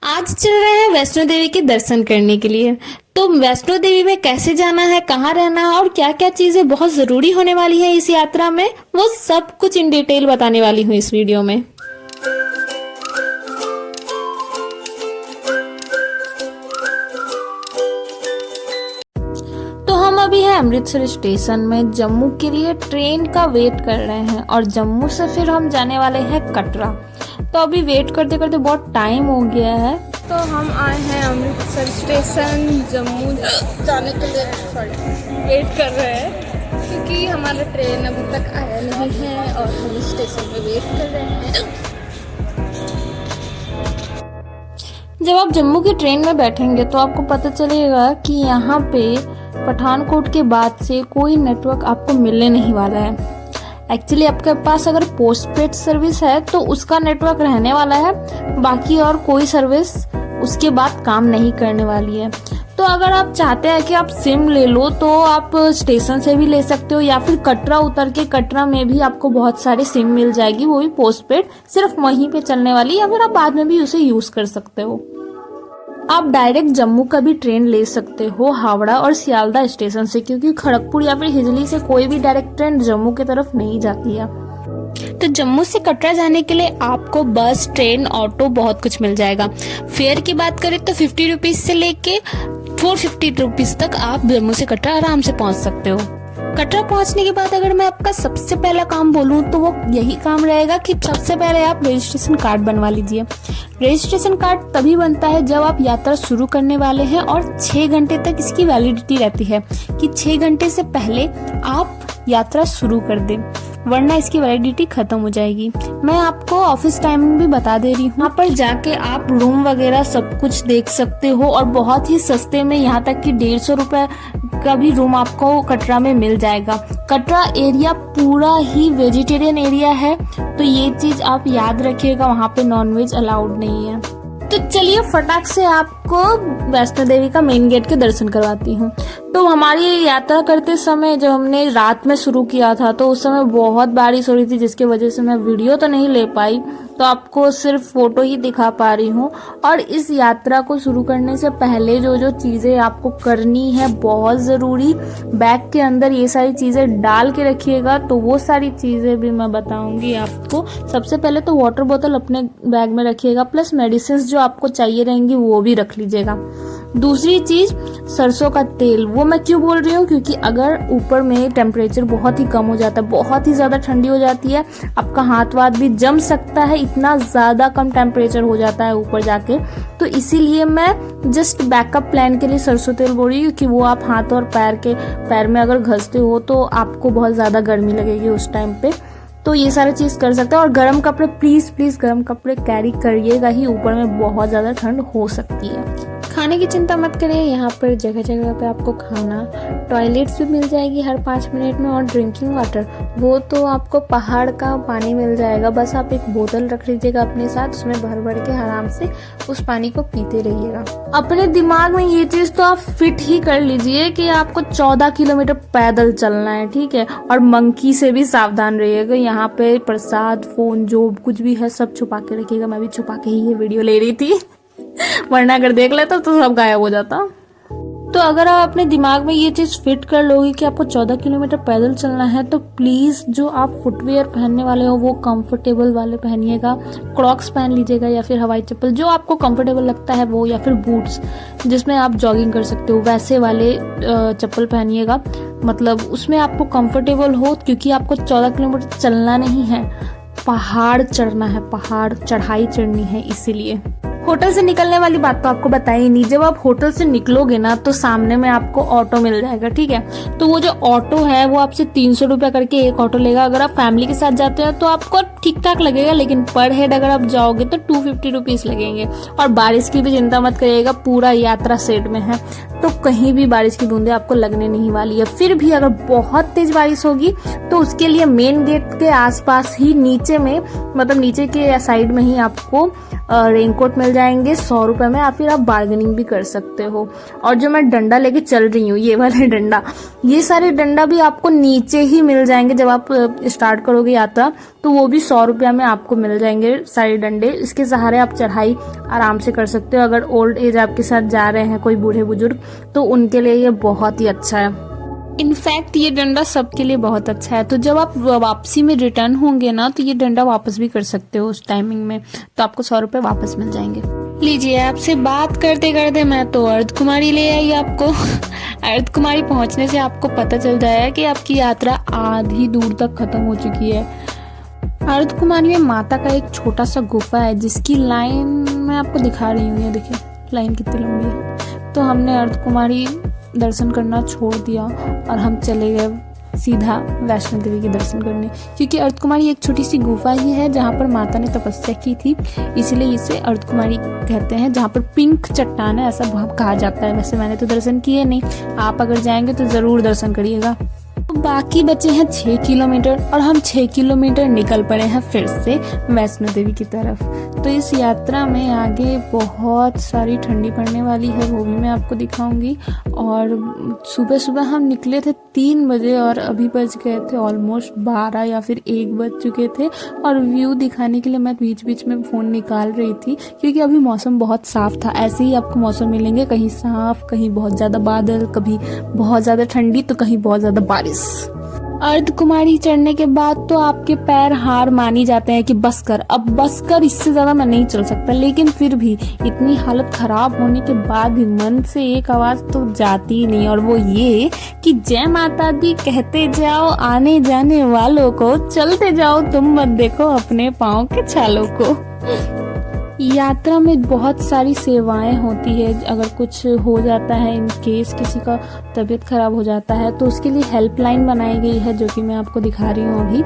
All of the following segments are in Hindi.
आज चल रहे हैं वैष्णो देवी के दर्शन करने के लिए। तो वैष्णो देवी में कैसे जाना है, कहाँ रहना है और क्या क्या चीजें बहुत जरूरी होने वाली है इस यात्रा में, वो सब कुछ इन डिटेल बताने वाली हूँ इस वीडियो में। तो हम अभी हैं अमृतसर स्टेशन में, जम्मू के लिए ट्रेन का वेट कर रहे हैं और जम्मू से फिर हम जाने वाले हैं कटरा। तो अभी वेट करते करते बहुत टाइम हो गया है। तो हम आए हैं अमृतसर स्टेशन जम्मू जाने के लिए वेट कर रहे हैं क्योंकि हमारा ट्रेन अभी तक आया नहीं है और हम स्टेशन पे वेट कर रहे हैं। जब आप जम्मू की ट्रेन में बैठेंगे तो आपको पता चलेगा कि यहाँ पे पठानकोट के बाद से कोई नेटवर्क आपको मिलने नहीं वाला है। एक्चुअली आपके पास अगर पोस्टपेड सर्विस है तो उसका नेटवर्क रहने वाला है, बाकी और कोई सर्विस उसके बाद काम नहीं करने वाली है। तो अगर आप चाहते हैं कि आप सिम ले लो तो आप स्टेशन से भी ले सकते हो, या फिर कटरा उतर के कटरा में भी आपको बहुत सारी सिम मिल जाएगी, वो भी पोस्टपेड, सिर्फ वहीं पे चलने वाली, या फिर आप बाद में भी उसे यूज कर सकते हो। आप डायरेक्ट जम्मू का भी ट्रेन ले सकते हो हावड़ा और सियालदह स्टेशन से, क्योंकि खड़गपुर या फिर हिजली से कोई भी डायरेक्ट ट्रेन जम्मू की तरफ नहीं जाती है। तो जम्मू से कटरा जाने के लिए आपको बस, ट्रेन, ऑटो बहुत कुछ मिल जाएगा। फेयर की बात करें तो 50 रुपीज से लेके 450 रुपीज तक आप जम्मू से कटरा आराम से पहुंच सकते हो। कटरा पहुंचने के बाद अगर मैं आपका सबसे पहला काम बोलूं तो वो यही काम रहेगा कि सबसे पहले आप रजिस्ट्रेशन कार्ड बनवा लीजिए। रजिस्ट्रेशन कार्ड तभी बनता है जब आप यात्रा शुरू करने वाले हैं और 6 घंटे तक इसकी वैलिडिटी रहती है, कि 6 घंटे से पहले आप यात्रा शुरू कर दें, वरना इसकी वैलिडिटी खत्म हो जाएगी। मैं आपको ऑफिस टाइमिंग भी बता दे रही हूँ, वहाँ पर जाके आप रूम वगैरह सब कुछ देख सकते हो और बहुत ही सस्ते में, यहाँ तक कि 150 रुपए का भी रूम आपको कटरा में मिल जाएगा। कटरा एरिया पूरा ही वेजिटेरियन एरिया है, तो ये चीज आप याद रखिएगा, वहाँ पे नॉनवेज अलाउड नहीं है। तो चलिए फटाक से आपको वैष्णो देवी का मेन गेट के दर्शन करवाती हूँ। तो हमारी यात्रा करते समय जब हमने रात में शुरू किया था तो उस समय बहुत बारिश हो रही थी, जिसकी वजह से मैं वीडियो तो नहीं ले पाई, तो आपको सिर्फ फोटो ही दिखा पा रही हूँ। और इस यात्रा को शुरू करने से पहले जो जो चीजें आपको करनी है बहुत जरूरी, बैग के अंदर ये सारी चीजें डाल के रखिएगा। तो वो सारी चीजें भी मैं बताऊंगी आपको। सबसे पहले तो वाटर बोतल अपने बैग में रखिएगा, प्लस मेडिसिन जो आपको चाहिए रहेंगी वो भी रख लीजिएगा। दूसरी चीज सरसों का तेल। वो मैं क्यों बोल रही हूँ, क्योंकि अगर ऊपर में टेम्परेचर बहुत ही कम हो जाता है, बहुत ही ज्यादा ठंडी हो जाती है, आपका हाथ वाथ भी जम सकता है, इतना ज्यादा कम टेम्परेचर हो जाता है ऊपर जाके। तो इसीलिए मैं जस्ट बैकअप प्लान के लिए सरसों तेल बोल रही हूँ, क्योंकि वो आप हाथ और पैर में अगर घसते हो तो आपको बहुत ज्यादा गर्मी लगेगी उस टाइम पे। तो ये सारी चीज कर सकते हैं। और गर्म कपड़े, प्लीज गर्म कपड़े कैरी करिएगा ही, ऊपर में बहुत ज्यादा ठंड हो सकती है। खाने की चिंता मत करिए, यहाँ पर जगह जगह पे आपको खाना, टॉयलेट्स भी मिल जाएगी हर 5 मिनट में, और ड्रिंकिंग वाटर वो तो आपको पहाड़ का पानी मिल जाएगा। बस आप एक बोतल रख लीजिएगा अपने साथ, उसमें भर भर के आराम से उस पानी को पीते रहिएगा। अपने दिमाग में ये चीज तो आप फिट ही कर लीजिए कि आपको 14 किलोमीटर पैदल चलना है, ठीक है। और मंकी से भी सावधान रहिएगा। यहाँ पे प्रसाद, फोन, जो कुछ भी है सब छुपा के रखिएगा। मैं भी छुपा के ही ये वीडियो ले रही थी वरना अगर देख लेता तो सब गायब हो जाता। तो अगर आप अपने दिमाग में ये चीज फिट कर लोगे कि आपको 14 किलोमीटर पैदल चलना है, तो प्लीज जो आप फुटवेयर पहनने वाले हो वो कंफर्टेबल वाले पहनिएगा। क्रॉक्स पहन लीजिएगा या फिर हवाई चप्पल, जो आपको कंफर्टेबल लगता है वो, या फिर बूट्स जिसमें आप जॉगिंग कर सकते हो, वैसे वाले चप्पल पहनिएगा। मतलब उसमें आपको कंफर्टेबल हो, क्योंकि आपको 14 किलोमीटर चलना नहीं है, पहाड़ चढ़ना है, पहाड़ चढ़ाई चढ़नी है। इसीलिए होटल से निकलने वाली बात तो आपको बताई नहीं। जब आप होटल से निकलोगे ना तो सामने में आपको ऑटो मिल जाएगा, ठीक है। तो वो जो ऑटो है वो आपसे 300 रुपया करके एक ऑटो लेगा। अगर आप फैमिली के साथ जाते हो तो आपको ठीक ठाक लगेगा, लेकिन पर हेड अगर आप जाओगे तो 250 रुपीज लगेंगे। और बारिश की भी चिंता मत करिएगा, पूरा यात्रा सेट में है, तो कहीं भी बारिश की बूंदे आपको लगने नहीं वाली है। फिर भी अगर बहुत तेज बारिश होगी तो उसके लिए मेन गेट के आसपास ही नीचे में, मतलब नीचे के साइड में ही आपको रेनकोट मिल जाएंगे 100 रुपये में, या फिर आप बार्गेनिंग भी कर सकते हो। और जो मैं डंडा लेके चल रही हूँ, ये वाले डंडा, ये सारे डंडा भी आपको नीचे ही मिल जाएंगे जब आप स्टार्ट करोगे यात्रा, तो वो भी 100 रुपया में आपको मिल जाएंगे सारे डंडे। इसके सहारे आप चढ़ाई आराम से कर सकते हो। अगर ओल्ड एज आपके साथ जा रहे हैं कोई बूढ़े बुजुर्ग, तो उनके लिए ये बहुत ही अच्छा है। इनफैक्ट ये डंडा सबके लिए बहुत अच्छा है। तो जब आप वापसी में रिटर्न होंगे ना, तो ये डंडा वापस भी कर सकते हो उस टाइमिंग में, तो आपको 100 रुपये वापस मिल जाएंगे। लीजिए, आपसे बात करते करते मैं तो अर्ध कुमारी ले आई आपको। अर्ध कुमारी पहुंचने से आपको पता चल जाएगा कि आपकी यात्रा आधी दूर तक खत्म हो चुकी है। अर्ध कुमारी में माता का एक छोटा सा गुफा है, जिसकी लाइन मैं आपको दिखा रही हूँ। ये देखिए लाइन कितनी लंबी है। तो हमने अर्ध कुमारी दर्शन करना छोड़ दिया और हम चले गए सीधा वैष्णो देवी के दर्शन करने, क्योंकि अर्ध कुमारी एक छोटी सी गुफा ही है जहाँ पर माता ने तपस्या की थी, इसलिए इसे अर्ध कुमारी कहते हैं। जहाँ पर पिंक चट्टान है, ऐसा कहा जाता है। वैसे मैंने तो दर्शन किए नहीं, आप अगर जाएंगे तो ज़रूर दर्शन करिएगा। बाकी बचे हैं 6 किलोमीटर और हम 6 किलोमीटर निकल पड़े हैं फिर से वैष्णो देवी की तरफ। तो इस यात्रा में आगे बहुत सारी ठंडी पड़ने वाली है, वो भी मैं आपको दिखाऊंगी। और सुबह सुबह हम निकले थे 3 बजे और अभी बज गए थे ऑलमोस्ट 12 या फिर 1 बज चुके थे। और व्यू दिखाने के लिए मैं बीच बीच में फ़ोन निकाल रही थी, क्योंकि अभी मौसम बहुत साफ़ था। ऐसे ही आपको मौसम मिलेंगे, कहीं साफ़, कहीं बहुत ज़्यादा बादल, कभी बहुत ज़्यादा ठंडी, तो कहीं बहुत ज़्यादा बारिश। अर्ध कुमारी चढ़ने के बाद तो आपके पैर हार मानी जाते हैं कि बस कर, अब बस कर, इससे ज्यादा मैं नहीं चल सकता। लेकिन फिर भी इतनी हालत खराब होने के बाद भी मन से एक आवाज तो जाती ही नहीं, और वो ये कि जय माता दी कहते जाओ आने जाने वालों को, चलते जाओ तुम मत देखो अपने पाँव के छालों को। यात्रा में बहुत सारी सेवाएं होती है। अगर कुछ हो जाता है, इन केस किसी का तबीयत खराब हो जाता है, तो उसके लिए हेल्पलाइन बनाई गई है, जो कि मैं आपको दिखा रही हूँ अभी।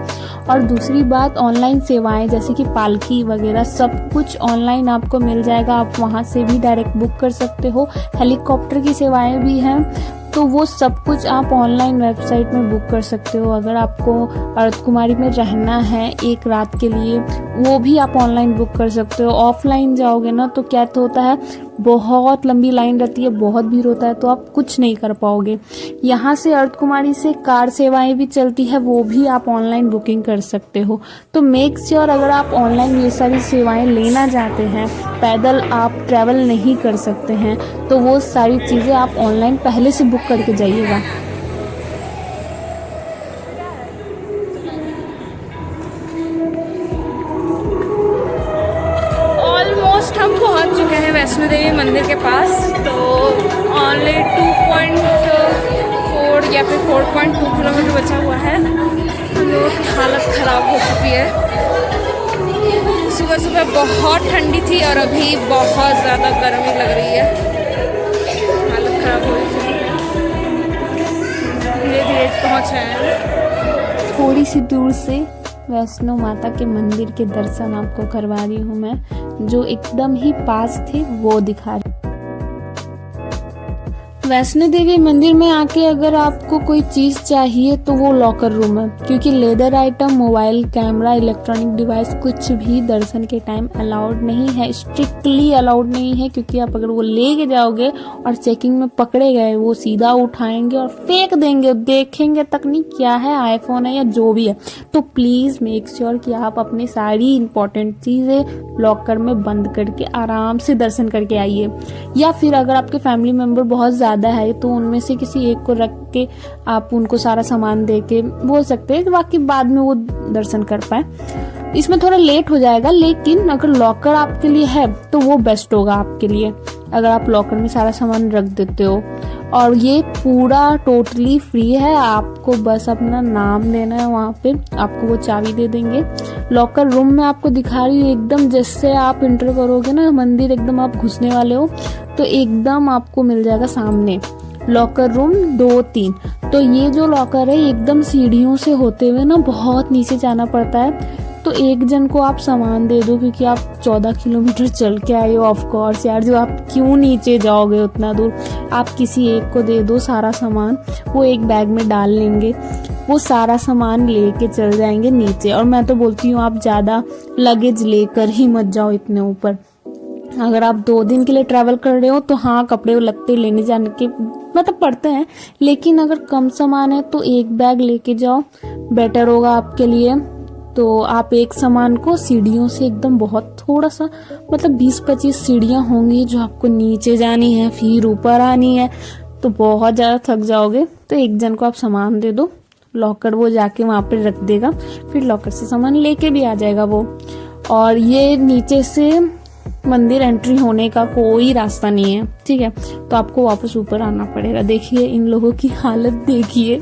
और दूसरी बात, ऑनलाइन सेवाएं जैसे कि पालकी वगैरह सब कुछ ऑनलाइन आपको मिल जाएगा। आप वहाँ से भी डायरेक्ट बुक कर सकते हो। हेलीकॉप्टर की सेवाएं भी हैं, तो वो सब कुछ आप ऑनलाइन वेबसाइट में बुक कर सकते हो। अगर आपको अर्ध कुमारी में रहना है 1 रात के लिए, वो भी आप ऑनलाइन बुक कर सकते हो। ऑफलाइन जाओगे ना तो क्या तो होता है, बहुत लंबी लाइन रहती है, बहुत भीड़ होता है, तो आप कुछ नहीं कर पाओगे। यहाँ से अर्ध कुमारी से कार सेवाएं भी चलती है, वो भी आप ऑनलाइन बुकिंग कर सकते हो। तो मेक श्योर अगर आप ऑनलाइन ये सारी सेवाएं लेना चाहते हैं, पैदल आप ट्रैवल नहीं कर सकते हैं, तो वो सारी चीज़ें आप ऑनलाइन पहले से बुक करके जाइएगा। ऑलमोस्ट हम पहुंच चुके हैं वैष्णो देवी मंदिर के पास। तो ऑनली 2.4 या फिर 4.2 किलोमीटर बचा हुआ है। हम लोगों की हालत ख़राब हो चुकी है। सुबह सुबह बहुत ठंडी थी और अभी बहुत ज़्यादा गर्मी लग रही है। हालत ख़राब हो चुकी है। धीरे धीरे पहुँच रहे हैं। थोड़ी सी दूर से वैष्णो माता के मंदिर के दर्शन आपको करवा रही हूँ मैं, जो एकदम ही पास थे वो दिखा रही। वैष्णो देवी मंदिर में आके अगर आपको कोई चीज़ चाहिए तो वो लॉकर रूम है, क्योंकि leather item, mobile, camera, electronic device कुछ भी दर्शन के टाइम अलाउड नहीं है, स्ट्रिक्टली अलाउड नहीं है। क्योंकि आप अगर वो लेके जाओगे और चेकिंग में पकड़े गए, वो सीधा उठाएंगे और फेंक देंगे, देखेंगे तक नहीं क्या है, आईफोन है या जो भी है। तो प्लीज़ मेक श्योर कि आप अपनी सारी इंपॉर्टेंट चीज़ें लॉकर में बंद करके आराम से दर्शन करके आइए। या फिर अगर आपके फैमिली मेम्बर बहुत ज़्यादा है तो उनमें से किसी एक को रख के आप उनको सारा सामान दे के बोल सकते हैं, बाकी बाद में वो दर्शन कर पाए। इसमें थोड़ा लेट हो जाएगा, लेकिन अगर लॉकर आपके लिए है तो वो बेस्ट होगा आपके लिए, अगर आप लॉकर में सारा सामान रख देते हो। और ये पूरा टोटली फ्री है, आपको बस अपना नाम देना है, वहाँ पे आपको वो चाबी दे देंगे। लॉकर रूम में आपको दिखा रही हूँ, एकदम जैसे आप इंटर करोगे ना मंदिर, एकदम आप घुसने वाले हो तो एकदम आपको मिल जाएगा सामने लॉकर रूम 2-3। तो ये जो लॉकर है एकदम सीढ़ियों से होते हुए ना बहुत नीचे जाना पड़ता है। तो एक जन को आप सामान दे दो, क्योंकि आप 14 किलोमीटर चल के आए हो। ऑफ कोर्स यार, जो आप क्यों नीचे जाओगे उतना दूर, आप किसी एक को दे दो सारा सामान, वो एक बैग में डाल लेंगे, वो सारा सामान लेके चल जाएंगे नीचे। और मैं तो बोलती हूँ आप ज़्यादा लगेज लेकर ही मत जाओ इतने ऊपर, अगर आप 2 दिन के लिए ट्रैवल कर रहे हो तो हाँ, कपड़े लगते लेने जाने के मतलब पड़ते हैं, लेकिन अगर कम सामान है तो एक बैग लेके जाओ, बेटर होगा आपके लिए। तो आप एक सामान को सीढ़ियों से एकदम बहुत थोड़ा सा मतलब 20-25 सीढ़ियाँ होंगी जो आपको नीचे जानी है, फिर ऊपर आनी है, तो बहुत ज़्यादा थक जाओगे। तो एक जन को आप सामान दे दो, लॉकर वो जाके वहाँ पे रख देगा, फिर लॉकर से सामान लेके भी आ जाएगा वो। और ये नीचे से मंदिर एंट्री होने का कोई रास्ता नहीं है, ठीक है, तो आपको वापस ऊपर आना पड़ेगा। देखिए इन लोगों की हालत देखिए,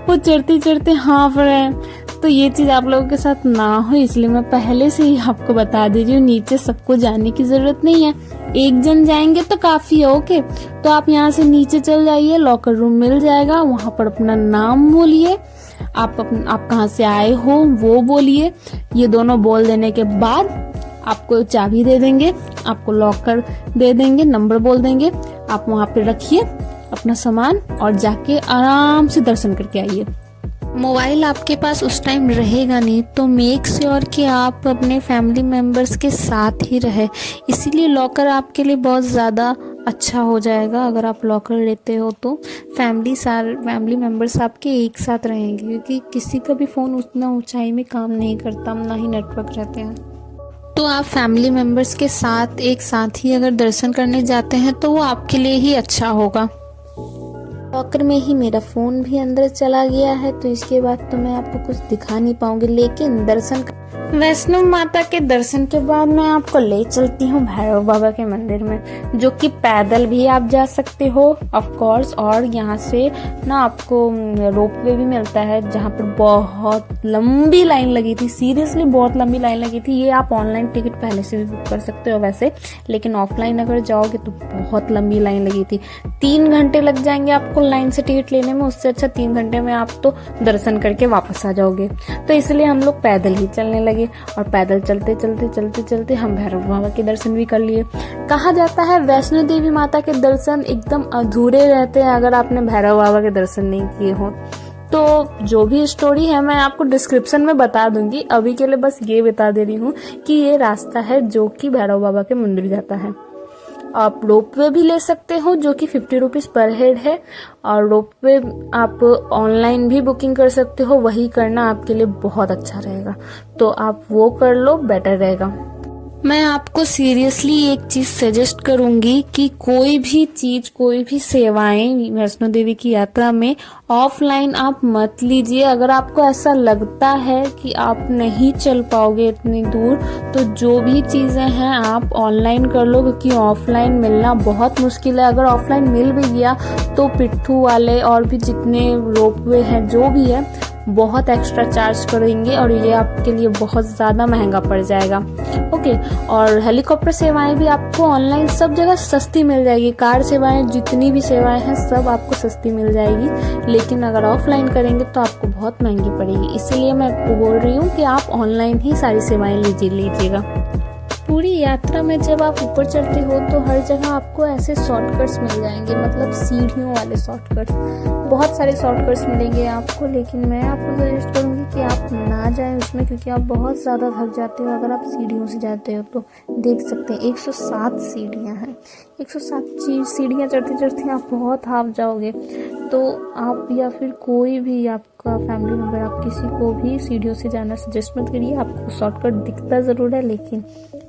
वो चढ़ते चढ़ते हाँफ रहे हैं। तो ये चीज़ आप लोगों के साथ ना हो इसलिए मैं पहले से ही आपको बता दे रही हूँ, नीचे सबको जाने की जरूरत नहीं है, एक जन जाएंगे तो काफी है। ओके, तो आप यहाँ से नीचे चल जाइए, लॉकर रूम मिल जाएगा, वहां पर अपना नाम बोलिए, आप कहाँ से आए हो वो बोलिए। ये दोनों बोल देने के बाद आपको चाबी दे देंगे, आपको लॉकर दे देंगे, नंबर बोल देंगे, आप वहां पे रखिए अपना सामान और जाके आराम से दर्शन करके आइए। मोबाइल आपके पास उस टाइम रहेगा नहीं, तो मेक श्योर कि आप अपने फैमिली मेम्बर्स के साथ ही रहे, इसीलिए लॉकर आपके लिए बहुत ज़्यादा अच्छा हो जाएगा। अगर आप लॉकर लेते हो तो फैमिली मेम्बर्स आपके एक साथ रहेंगे, क्योंकि किसी का भी फ़ोन उतना ऊंचाई में काम नहीं करता, ना ही नेटवर्क रहते हैं। तो आप फैमिली मेम्बर्स के साथ एक साथ ही अगर दर्शन करने जाते हैं तो वो आपके लिए ही अच्छा होगा। लॉकर में ही मेरा फ़ोन भी अंदर चला गया है, तो इसके बाद तो मैं आपको कुछ दिखा नहीं पाऊंगी, लेकिन वैष्णो माता के दर्शन के बाद मैं आपको ले चलती हूँ भैरव बाबा के मंदिर में, जो कि पैदल भी आप जा सकते हो ऑफ कोर्स, और यहाँ से ना आपको रोपवे भी मिलता है, जहाँ पर बहुत लंबी लाइन लगी थी, सीरियसली बहुत लंबी लाइन लगी थी। ये आप ऑनलाइन टिकट पहले से भी बुक कर सकते हो वैसे, लेकिन ऑफलाइन अगर जाओगे तो बहुत लंबी लाइन लगी थी, 3 घंटे लग जाएंगे आपको लाइन से टिकट लेने में, उससे अच्छा 3 घंटे में आप तो दर्शन करके वापस आ जाओगे। तो इसलिए हम लोग पैदल ही चलने लगे, और पैदल चलते चलते चलते चलते हम भैरव बाबा के दर्शन भी कर लिए। कहा जाता है वैष्णो देवी माता के दर्शन एकदम अधूरे रहते हैं अगर आपने भैरव बाबा के दर्शन नहीं किए हो। तो जो भी स्टोरी है मैं आपको डिस्क्रिप्शन में बता दूंगी, अभी के लिए बस ये बता दे रही हूँ कि ये रास्ता है जो कि भैरव बाबा के मंदिर जाता है। आप रोपवे भी ले सकते हो जो कि 50 रुपीज़ पर हेड है, और रोपवे आप ऑनलाइन भी बुकिंग कर सकते हो, वही करना आपके लिए बहुत अच्छा रहेगा, तो आप वो कर लो, बेटर रहेगा। मैं आपको सीरियसली एक चीज सजेस्ट करूंगी कि कोई भी चीज, कोई भी सेवाएं वैष्णो देवी की यात्रा में ऑफलाइन आप मत लीजिए। अगर आपको ऐसा लगता है कि आप नहीं चल पाओगे इतनी दूर, तो जो भी चीजें हैं आप ऑनलाइन कर लो, क्योंकि ऑफलाइन मिलना बहुत मुश्किल है। अगर ऑफलाइन मिल भी गया तो पिट्ठू वाले और भी जितने रोपवे हैं जो भी है बहुत एक्स्ट्रा चार्ज करेंगे, और ये आपके लिए बहुत ज़्यादा महंगा पड़ जाएगा। ओके, और हेलीकॉप्टर सेवाएं भी आपको ऑनलाइन सब जगह सस्ती मिल जाएगी, कार सेवाएं जितनी भी सेवाएं हैं सब आपको सस्ती मिल जाएगी, लेकिन अगर ऑफलाइन करेंगे तो आपको बहुत महंगी पड़ेगी। इसीलिए मैं आपको बोल रही हूँ कि आप ऑनलाइन ही सारी सेवाएं लीजिएगा। पूरी यात्रा में जब आप ऊपर चढ़ते हो तो हर जगह आपको ऐसे शॉर्टकट्स मिल जाएंगे, मतलब सीढ़ियों वाले शॉर्टकट्स, बहुत सारे शॉर्टकट्स मिलेंगे आपको, लेकिन मैं आपको सजेस्ट करूंगी कि आप ना जाएं उसमें, क्योंकि आप बहुत ज़्यादा थक जाते हो अगर आप सीढ़ियों से जाते हो। तो देख सकते हैं 107 सीढ़ियाँ हैं, 107 सीढ़ियाँ चढ़ते चढ़ते आप बहुत हाफ जाओगे। तो आप या फिर कोई भी आपका फैमिली मेम्बर, आप किसी को भी सीढ़ियों से जाना सजेस्ट मत करिए। आपको शॉर्टकट दिखता ज़रूर है, लेकिन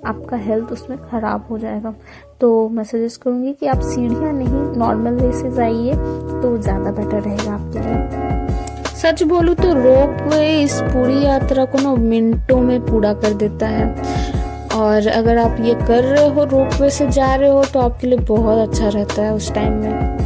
आपका हेल्थ उसमें ख़राब हो जाएगा। तो मैं सजेस्ट करूँगी कि आप सीढ़ियाँ नहीं, नॉर्मल वे से जाइए तो ज़्यादा बेटर रहेगा आपके लिए। सच बोलूँ तो रोपवे इस पूरी यात्रा को ना मिनटों में पूरा कर देता है, और अगर आप ये कर रहे हो, रोपवे से जा रहे हो, तो आपके लिए बहुत अच्छा रहता है उस टाइम में।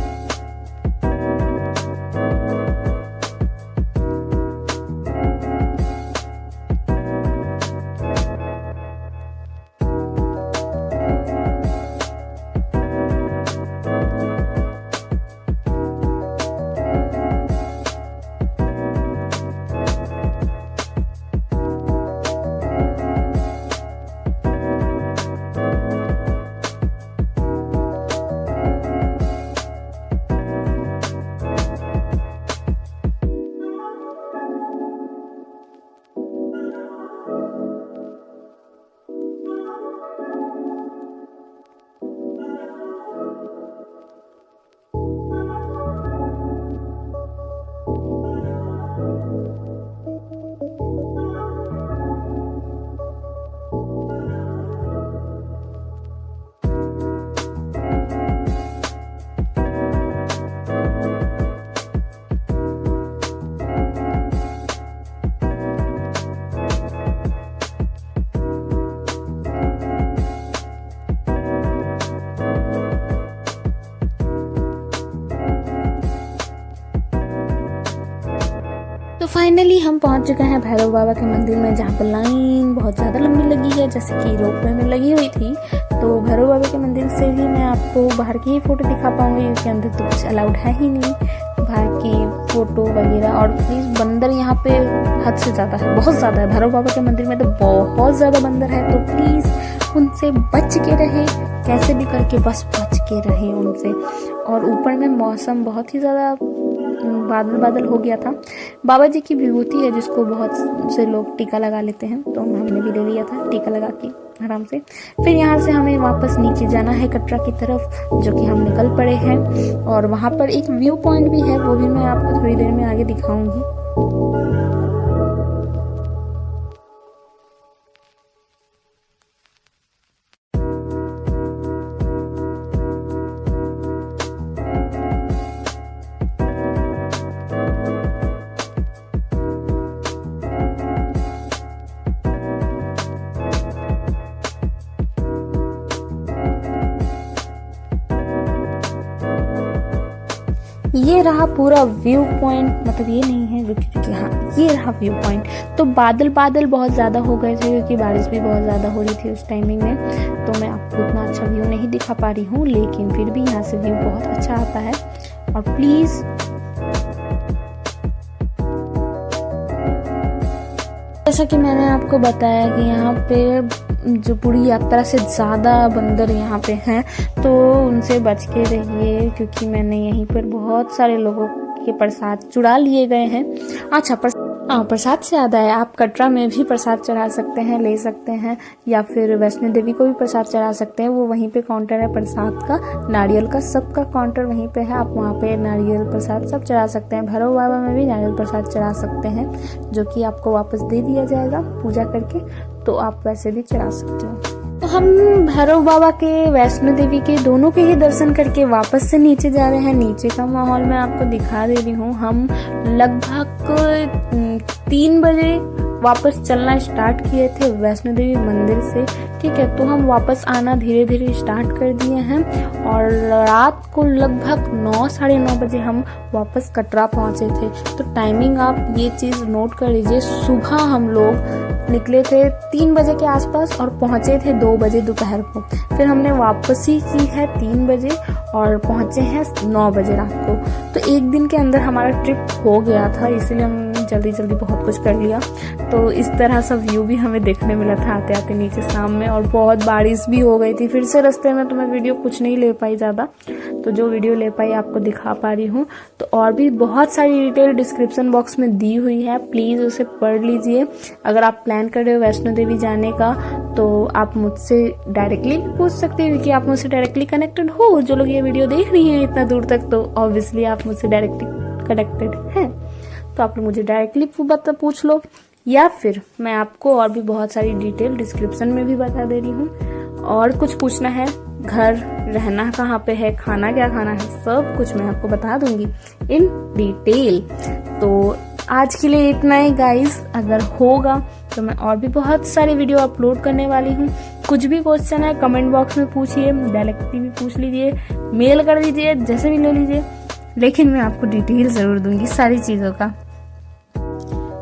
फाइनली हम पहुंच चुके हैं भैरव बाबा के मंदिर में, जहाँ पर लाइन बहुत ज़्यादा लंबी लगी है, जैसे कि रोपवे में लगी हुई थी। तो भैरव बाबा के मंदिर से भी मैं आपको बाहर की ही फ़ोटो दिखा पाऊंगी, क्योंकि अंदर तो कुछ अलाउड है ही नहीं बाहर की फ़ोटो वगैरह। और प्लीज़, बंदर यहाँ पे हद से ज़्यादा है, बहुत ज़्यादा है। भैरव बाबा के मंदिर में तो बहुत ज़्यादा बंदर है, तो प्लीज़ उनसे बच के रहें, कैसे भी करके बस बच के रहें उनसे। और ऊपर में मौसम बहुत ही ज़्यादा बादल बादल हो गया था। बाबा जी की विभूति है जिसको बहुत से लोग टीका लगा लेते हैं, तो हमने भी ले लिया था टीका लगा के आराम से। फिर यहाँ से हमें वापस नीचे जाना है कटरा की तरफ, जो कि हम निकल पड़े हैं। और वहाँ पर एक व्यू पॉइंट भी है, वो भी मैं आपको थोड़ी देर में आगे दिखाऊंगी। ये रहा पूरा व्यू पॉइंट, मतलब ये नहीं है, रुकी हाँ, ये रहा व्यू पॉइंट। तो बादल बादल बहुत ज़्यादा हो गए थे, क्योंकि बारिश भी बहुत ज़्यादा हो रही थी उस टाइमिंग में, तो मैं आपको उतना अच्छा व्यू नहीं दिखा पा रही हूँ, लेकिन फिर भी यहाँ से व्यू बहुत अच्छा आता है। और प्लीज़, जैसा कि मैंने आपको बताया कि यहाँ पे जो पूरी यात्रा से ज़्यादा बंदर यहाँ पे हैं, तो उनसे बच के रहिए, क्योंकि मैंने यहीं पर बहुत सारे लोगों के प्रसाद चुरा लिए गए हैं। अच्छा, प्रसाद से याद आया, आप कटरा में भी प्रसाद चढ़ा सकते हैं, ले सकते हैं, या फिर वैष्णो देवी को भी प्रसाद चढ़ा सकते हैं। वो वहीं पे काउंटर है प्रसाद का, नारियल का, सबका काउंटर वहीं पे है। आप वहाँ पे नारियल प्रसाद सब चढ़ा सकते हैं। भैरव बाबा में भी नारियल प्रसाद चढ़ा सकते हैं, जो कि आपको वापस दे दिया जाएगा पूजा करके, तो आप वैसे भी चढ़ा सकते हो। तो हम भैरव बाबा के, वैष्णो देवी के, दोनों के ही दर्शन करके वापस से नीचे जा रहे हैं। नीचे का माहौल मैं आपको दिखा दे रही हूँ। हम लगभग 3 बजे वापस चलना स्टार्ट किए थे वैष्णो देवी मंदिर से, ठीक है। तो हम वापस आना धीरे धीरे स्टार्ट कर दिए हैं, और रात को लगभग 9 साढ़े 9 बजे हम वापस कटरा पहुंचे थे। तो टाइमिंग आप ये चीज़ नोट कर लीजिए। सुबह हम लोग निकले थे 3 बजे के आसपास और पहुंचे थे 2 बजे दोपहर को। फिर हमने वापसी की है 3 बजे और पहुंचे हैं 9 बजे रात को। तो एक दिन के अंदर हमारा ट्रिप हो गया था, इसीलिए हम जल्दी जल्दी बहुत कुछ कर लिया। तो इस तरह सा व्यू भी हमें देखने मिला था आते आते नीचे शाम में, और बहुत बारिश भी हो गई थी फिर से रास्ते में, तो मैं वीडियो कुछ नहीं ले पाई ज़्यादा, तो जो वीडियो ले पाई आपको दिखा पा रही हूँ। तो और भी बहुत सारी डिटेल डिस्क्रिप्शन बॉक्स में दी हुई है, प्लीज़ उसे पढ़ लीजिए। अगर आप प्लान कर रहे हो वैष्णो देवी जाने का, तो आप मुझसे डायरेक्टली भी पूछ सकते हैं, क्योंकि आप मुझसे डायरेक्टली कनेक्टेड हो। जो लोग ये वीडियो देख रही हैं इतना दूर तक, तो ऑब्वियसली आप मुझसे डायरेक्टली कनेक्टेड हैं, तो आप लोग मुझे डायरेक्टली पूछ लो, या फिर मैं आपको और भी बहुत सारी डिटेल डिस्क्रिप्शन में भी बता दे रही हूँ। और कुछ पूछना है, घर रहना कहाँ पे है, खाना क्या खाना है, सब कुछ मैं आपको बता दूंगी इन डिटेल। तो आज के लिए इतना ही गाइस। अगर होगा तो मैं और भी बहुत सारी वीडियो अपलोड करने वाली हूँ। कुछ भी क्वेश्चन है कमेंट बॉक्स में पूछिए, डायरेक्टली भी पूछ लीजिए, मेल कर दीजिए, जैसे भी ले लीजिए, लेकिन मैं आपको डिटेल जरूर दूंगी सारी चीज़ों का।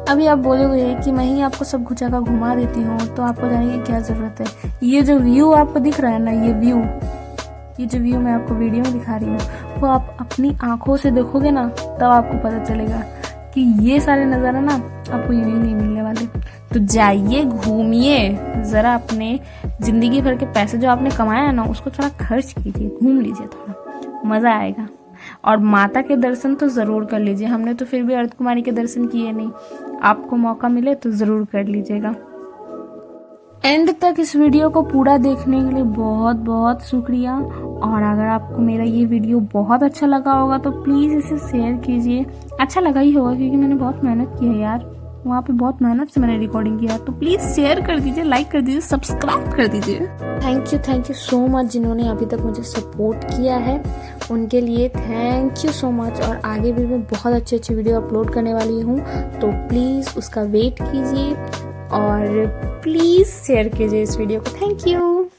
अभी आप बोलोगे कि मैं ही आपको सब कुछ जगह घुमा देती हूँ, तो आपको जाने की क्या ज़रूरत है। ये जो व्यू आपको दिख रहा है ना, ये जो व्यू मैं आपको वीडियो में दिखा रही हूँ, वो आप अपनी आंखों से देखोगे ना, तब आपको पता चलेगा कि ये सारे नज़ारा ना आपको यूं ही नहीं मिलने वाले। तो जाइए, घूमिए ज़रा, अपने ज़िंदगी भर के पैसे जो आपने कमाया है ना, उसको थोड़ा खर्च कीजिए, घूम लीजिए, थोड़ा मज़ा आएगा। और माता के दर्शन तो ज़रूर कर लीजिए। हमने तो फिर भी अर्थ कुमारी के दर्शन किए नहीं, आपको मौका मिले तो ज़रूर कर लीजिएगा। एंड तक इस वीडियो को पूरा देखने के लिए बहुत बहुत शुक्रिया। और अगर आपको मेरा ये वीडियो बहुत अच्छा लगा होगा तो प्लीज़ इसे शेयर कीजिए। अच्छा लगा ही होगा, क्योंकि मैंने बहुत मेहनत की है यार, वहाँ पे बहुत मेहनत से मैंने रिकॉर्डिंग किया। तो प्लीज़ शेयर कर दीजिए, लाइक कर दीजिए, सब्सक्राइब कर दीजिए। थैंक यू सो मच जिन्होंने अभी तक मुझे सपोर्ट किया है, उनके लिए थैंक यू सो मच। और आगे भी मैं बहुत अच्छी वीडियो अपलोड करने वाली हूँ, तो प्लीज़ उसका वेट कीजिए और प्लीज़ शेयर कीजिए इस वीडियो को। Thank you.